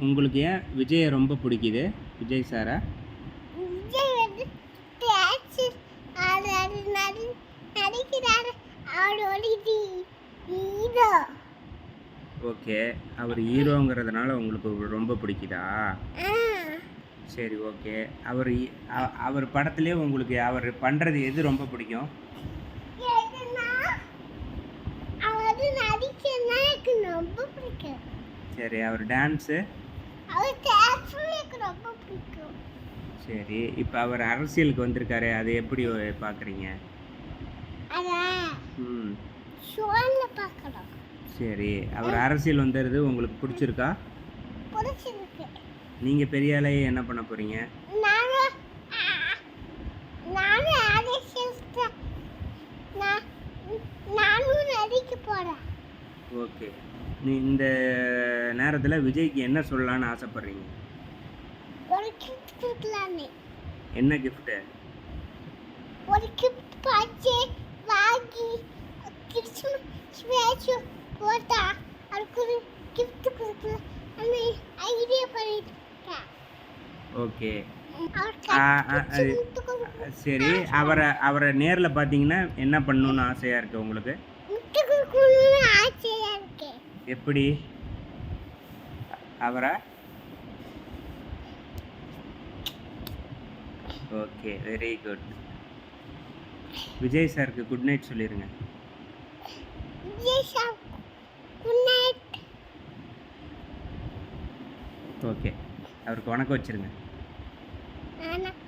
உங்களுக்கு ஏன் விஜயை ரொம்ப பிடிக்குது? விஜய் சாரா? விஜய் வந்து பேச்சு நடிக்கிறாரு. அவரோட ஹீரோ. ஓகே, அவர் ஹீரோங்கிறதுனால உங்களுக்கு ரொம்ப பிடிக்குதா? சரி, ஓகே. அவர் படத்துலேயே உங்களுக்கு அவர் பண்ணுறது எது ரொம்ப பிடிக்கும்? அவர் நடிக்கிறதுனா எனக்கு ரொம்ப பிடிக்கும். சரி, அவர் டான்ஸு? அவர் டான்ஸ் எனக்கு ரொம்ப பிடிக்கும். சரி, இப்போ அவர் அரசியலுக்கு வந்திருக்காரு, அதை எப்படி பார்க்குறீங்க? ஷோல பார்க்கலாம். சரி, அவர் அரசியல் வந்தது உங்களுக்கு பிடிச்சிருக்கா? பிடிச்சிருக்கு. நீங்கள் பெரிய ஆளையே என்ன பண்ண போகிறீங்க? நானும் நடிக்க போகிறேன். ஓகே, இந்த நேரத்தில் விஜய்க்கு என்ன சொல்லலான்னு ஆசைப்பட்றீங்க? ஒரு கிஃப்ட் கொடுக்கலான்னு. என்ன கிஃப்ட்டு? ஒரு கிஃப்ட் பார்த்து வாங்கி கிறிஸ்மஸ் ஸ்பெஷல் போட்டா அதுக்கு ஒரு கிஃப்ட் கொடுக்கலாம் அந்த ஐடியா பண்ணிட்டேன். ஓகே, சரி. அவரை நேரில் பார்த்தீங்கன்னா என்ன பண்ணணும்னு ஆசையாக இருக்குது உங்களுக்கு? முட்டை கொடுக்கணும்னு ஆசையாக இருக்கு. எப்படி அவரை? Okay, very good. விஜய் சாருக்கு குட் நைட் சொல்லிடுங்க. Vijay sir good night. Okay, அவருக்கு வணக்கம் வச்சிருங்க. வணக்கம்.